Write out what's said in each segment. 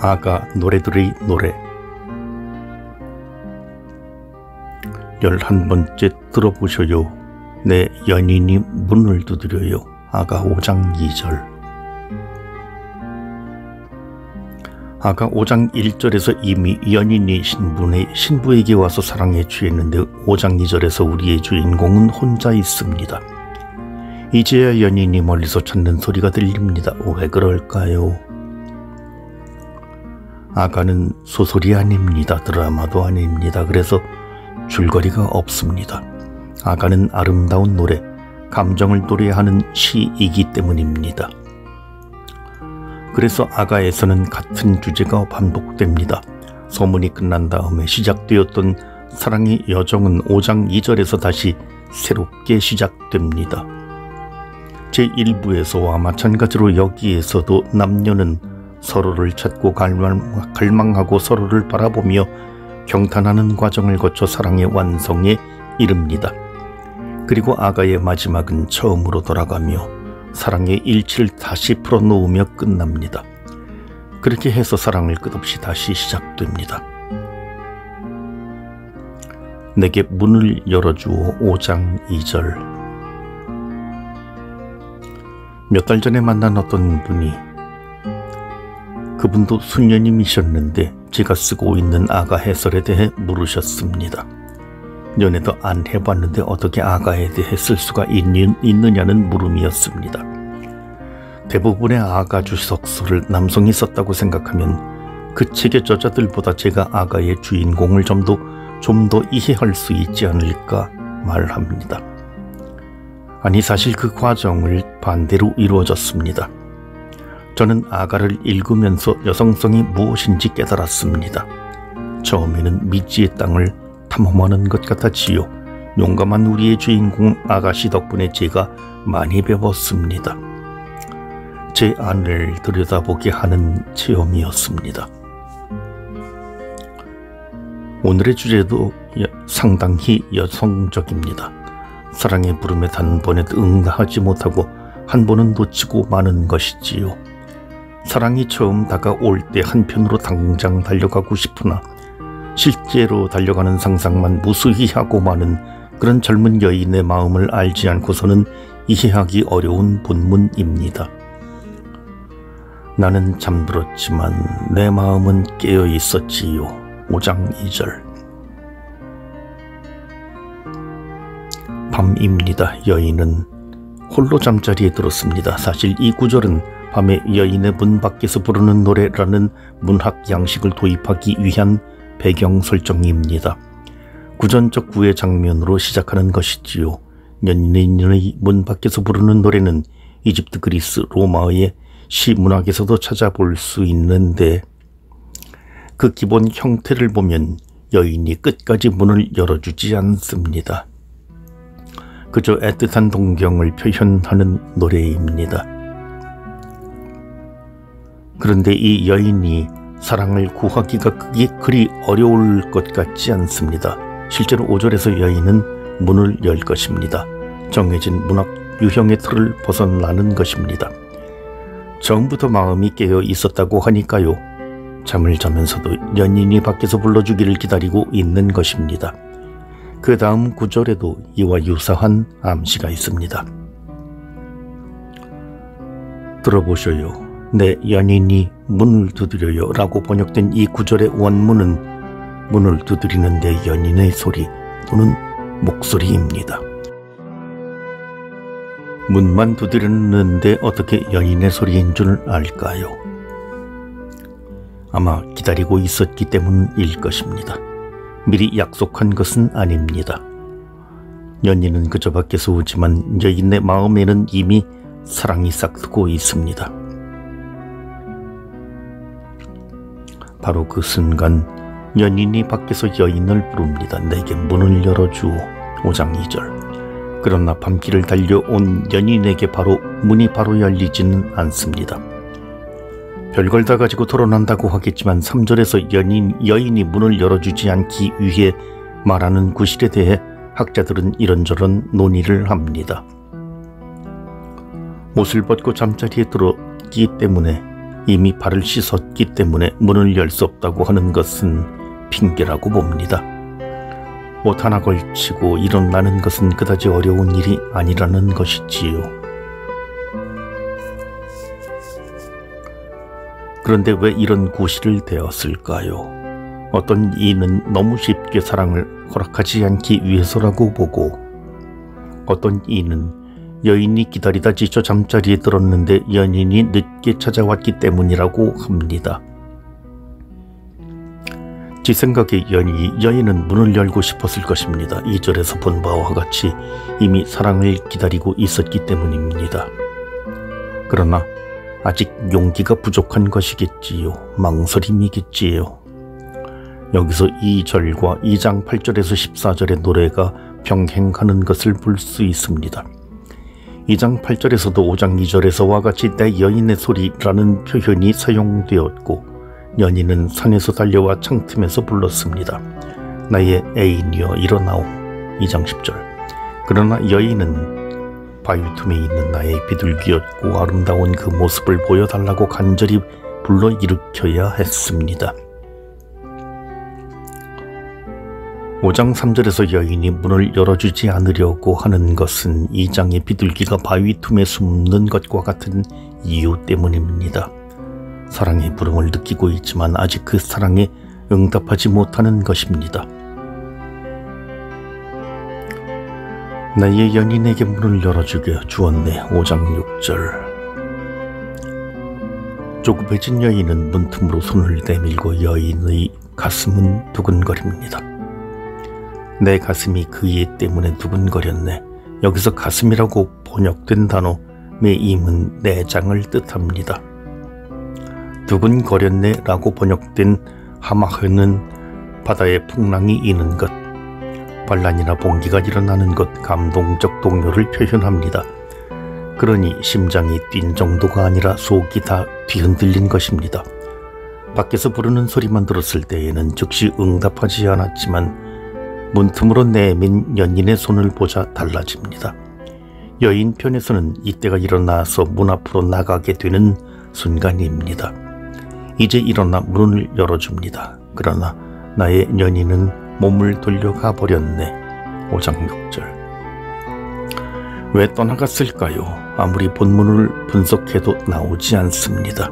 아가 노래들의 노래 11번째 들어보셔요. 내 연인이 문을 두드려요. 아가 5장 2절. 아가 5장 1절에서 이미 연인이 신부에게 와서 사랑에 취했는데 5장 2절에서 우리의 주인공은 혼자 있습니다. 이제야 연인이 멀리서 찾는 소리가 들립니다. 왜 그럴까요? 아가는 소설이 아닙니다. 드라마도 아닙니다. 그래서 줄거리가 없습니다. 아가는 아름다운 노래, 감정을 노래하는 시이기 때문입니다. 그래서 아가에서는 같은 주제가 반복됩니다. 소문이 끝난 다음에 시작되었던 사랑의 여정은 5장 2절에서 다시 새롭게 시작됩니다. 제1부에서와 마찬가지로 여기에서도 남녀는 서로를 찾고 갈망하고 서로를 바라보며 경탄하는 과정을 거쳐 사랑의 완성에 이릅니다. 그리고 아가의 마지막은 처음으로 돌아가며 사랑의 일치를 다시 풀어놓으며 끝납니다. 그렇게 해서 사랑을 끝없이 다시 시작됩니다. 내게 문을 열어주오 5장 2절. 몇 달 전에 만난 어떤 분이 그분도 수녀님이셨는데 제가 쓰고 있는 아가 해설에 대해 물으셨습니다. 연애도 안 해봤는데 어떻게 아가에 대해 쓸 수가 있느냐는 물음이었습니다. 대부분의 아가 주석서를 남성이 썼다고 생각하면 그 책의 저자들보다 제가 아가의 주인공을 좀 더 이해할 수 있지 않을까 말합니다. 아니, 사실 그 과정을 반대로 이루어졌습니다. 저는 아가를 읽으면서 여성성이 무엇인지 깨달았습니다. 처음에는 미지의 땅을 탐험하는 것 같았지요. 용감한 우리의 주인공 아가씨 덕분에 제가 많이 배웠습니다. 제 안을 들여다보게 하는 체험이었습니다. 오늘의 주제도 상당히 여성적입니다. 사랑의 부름에 단번에도 응하지 못하고 한 번은 놓치고 마는 것이지요. 사랑이 처음 다가올 때 한편으로 당장 달려가고 싶으나 실제로 달려가는 상상만 무수히 하고 마는 그런 젊은 여인의 마음을 알지 않고서는 이해하기 어려운 본문입니다. 나는 잠들었지만 내 마음은 깨어 있었지요. 5장 2절. 밤입니다. 여인은 홀로 잠자리에 들었습니다. 사실 이 구절은 밤에 여인의 문 밖에서 부르는 노래라는 문학 양식을 도입하기 위한 배경 설정입니다. 구전적 구의 장면으로 시작하는 것이지요. 연인의 문 밖에서 부르는 노래는 이집트, 그리스, 로마의 시문학에서도 찾아볼 수 있는데 그 기본 형태를 보면 여인이 끝까지 문을 열어주지 않습니다. 그저 애틋한 동경을 표현하는 노래입니다. 그런데 이 여인이 사랑을 구하기가 그리 어려울 것 같지 않습니다. 실제로 5절에서 여인은 문을 열 것입니다. 정해진 문학 유형의 틀을 벗어나는 것입니다. 처음부터 마음이 깨어 있었다고 하니까요. 잠을 자면서도 연인이 밖에서 불러주기를 기다리고 있는 것입니다. 그 다음 구절에도 이와 유사한 암시가 있습니다. 들어보셔요. 내 연인이 문을 두드려요 라고 번역된 이 구절의 원문은 문을 두드리는 내 연인의 소리 또는 목소리입니다. 문만 두드렸는데 어떻게 연인의 소리인 줄 알까요? 아마 기다리고 있었기 때문일 것입니다. 미리 약속한 것은 아닙니다. 연인은 그저 밖에서 오지만 여인의 마음에는 이미 사랑이 싹트고 있습니다. 바로 그 순간 연인이 밖에서 여인을 부릅니다. 내게 문을 열어주오. 5장 2절. 그러나 밤길을 달려온 연인에게 문이 바로 열리지는 않습니다. 별걸 다 가지고 토론한다고 하겠지만 3절에서 여인이 문을 열어주지 않기 위해 말하는 구실에 대해 학자들은 이런저런 논의를 합니다. 옷을 벗고 잠자리에 들었기 때문에, 이미 발을 씻었기 때문에 문을 열 수 없다고 하는 것은 핑계라고 봅니다. 옷 하나 걸치고 일어나는 것은 그다지 어려운 일이 아니라는 것이지요. 그런데 왜 이런 구실을 대었을까요? 어떤 이는 너무 쉽게 사랑을 허락하지 않기 위해서라고 보고, 어떤 이는 여인이 기다리다 지쳐 잠자리에 들었는데 연인이 늦게 찾아왔기 때문이라고 합니다. 제 생각에 여인은 문을 열고 싶었을 것입니다. 2절에서 본 바와 같이 이미 사랑을 기다리고 있었기 때문입니다. 그러나 아직 용기가 부족한 것이겠지요. 망설임이겠지요. 여기서 2절과 2장 8절에서 14절의 노래가 병행하는 것을 볼 수 있습니다. 2장 8절에서도 5장 2절에서와 같이 내 여인의 소리라는 표현이 사용되었고, 연인은 산에서 달려와 창틈에서 불렀습니다. 나의 애인이여 일어나오. 2장 10절. 그러나 여인은 바위 틈에 있는 나의 비둘기였고 아름다운 그 모습을 보여달라고 간절히 불러일으켜야 했습니다. 5장 3절에서 여인이 문을 열어주지 않으려고 하는 것은 2장의 비둘기가 바위 틈에 숨는 것과 같은 이유 때문입니다. 사랑의 부름을 느끼고 있지만 아직 그 사랑에 응답하지 못하는 것입니다. 나의 연인에게 문을 열어주게 주었네. 5장 6절. 조급해진 여인은 문틈으로 손을 내밀고 여인의 가슴은 두근거립니다. 내 가슴이 그 이 때문에 두근거렸네. 여기서 가슴이라고 번역된 단어 메임은 내장을 뜻합니다. 두근거렸네 라고 번역된 하마흐는 바다에 풍랑이 이는 것, 반란이나 봉기가 일어나는 것, 감동적 동요를 표현합니다. 그러니 심장이 뛴 정도가 아니라 속이 다 뒤흔들린 것입니다. 밖에서 부르는 소리만 들었을 때에는 즉시 응답하지 않았지만 문틈으로 내민 연인의 손을 보자 달라집니다. 여인 편에서는 이때가 일어나서 문 앞으로 나가게 되는 순간입니다. 이제 일어나 문을 열어줍니다. 그러나 나의 연인은 몸을 돌려가 버렸네. 5장 6절. 왜 떠나갔을까요? 아무리 본문을 분석해도 나오지 않습니다.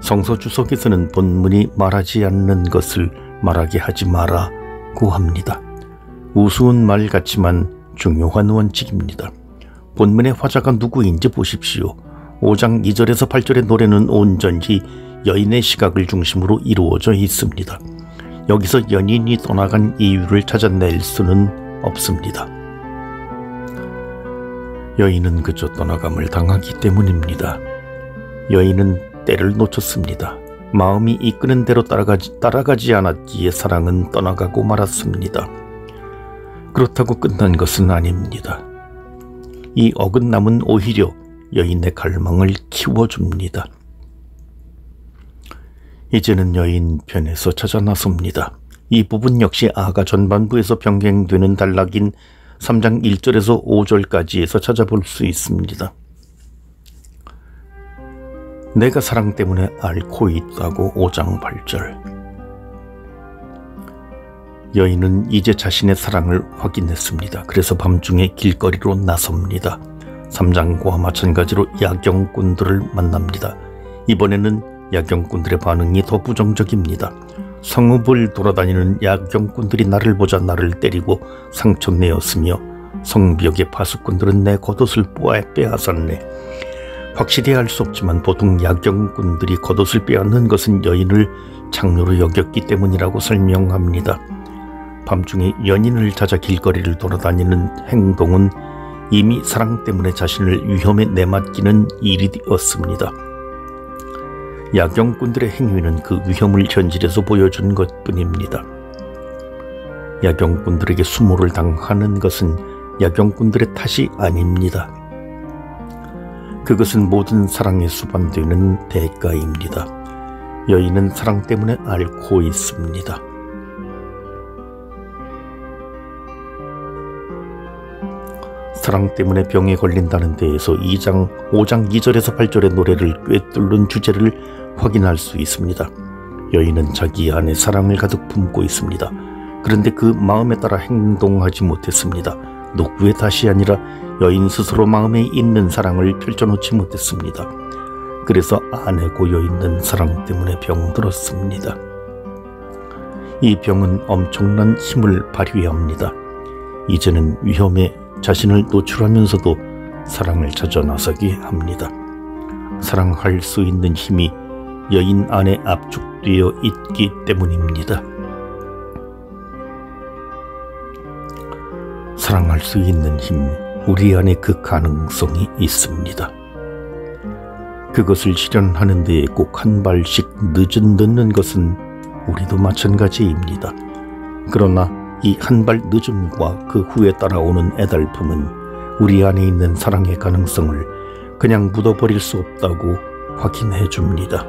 성서 주석에서는 본문이 말하지 않는 것을 말하게 하지 마라고 합니다. 우스운 말 같지만 중요한 원칙입니다. 본문의 화자가 누구인지 보십시오. 5장 2절에서 8절의 노래는 온전히 여인의 시각을 중심으로 이루어져 있습니다. 여기서 연인이 떠나간 이유를 찾아낼 수는 없습니다. 여인은 그저 떠나감을 당하기 때문입니다. 여인은 때를 놓쳤습니다. 마음이 이끄는 대로 따라가지 않았기에 사랑은 떠나가고 말았습니다. 그렇다고 끝난 것은 아닙니다. 이 어긋남은 오히려 여인의 갈망을 키워줍니다. 이제는 여인 편에서 찾아 나섭니다. 이 부분 역시 아가 전반부에서 병행되는 단락인 3장 1절에서 5절까지에서 찾아볼 수 있습니다. 내가 사랑 때문에 앓고 있다고 5장 8절. 여인은 이제 자신의 사랑을 확인했습니다. 그래서 밤중에 길거리로 나섭니다. 3장과 마찬가지로 야경꾼들을 만납니다. 이번에는 야경꾼들의 반응이 더 부정적입니다. 성읍을 돌아다니는 야경꾼들이 나를 보자 나를 때리고 상처내었으며 성벽의 파수꾼들은 내 겉옷을 빼앗았네. 확실히 알 수 없지만 보통 야경꾼들이 겉옷을 빼앗는 것은 여인을 장녀로 여겼기 때문이라고 설명합니다. 밤중에 연인을 찾아 길거리를 돌아다니는 행동은 이미 사랑 때문에 자신을 위험에 내맡기는 일이 되었습니다. 야경꾼들의 행위는 그 위험을 현실에서 보여준 것뿐입니다. 야경꾼들에게 수모를 당하는 것은 야경꾼들의 탓이 아닙니다. 그것은 모든 사랑에 수반되는 대가입니다. 여인은 사랑 때문에 앓고 있습니다. 사랑 때문에 병에 걸린다는 데에서 5장 2절에서 8절의 노래를 꿰뚫는 주제를 확인할 수 있습니다. 여인은 자기 안에 사랑을 가득 품고 있습니다. 그런데 그 마음에 따라 행동하지 못했습니다. 누구의 탓이 아니라 여인 스스로 마음에 있는 사랑을 펼쳐놓지 못했습니다. 그래서 안에 고여있는 사랑 때문에 병들었습니다. 이 병은 엄청난 힘을 발휘합니다. 이제는 위험에 자신을 노출하면서도 사랑을 찾아 나서게 합니다. 사랑할 수 있는 힘이 여인 안에 압축되어 있기 때문입니다. 사랑할 수 있는 힘, 우리 안에 그 가능성이 있습니다. 그것을 실현하는 데에 꼭 한 발씩 늦는 것은 우리도 마찬가지입니다. 그러나 이 한 발 늦음과 그 후에 따라오는 애달픔은 우리 안에 있는 사랑의 가능성을 그냥 묻어버릴 수 없다고 확인해 줍니다.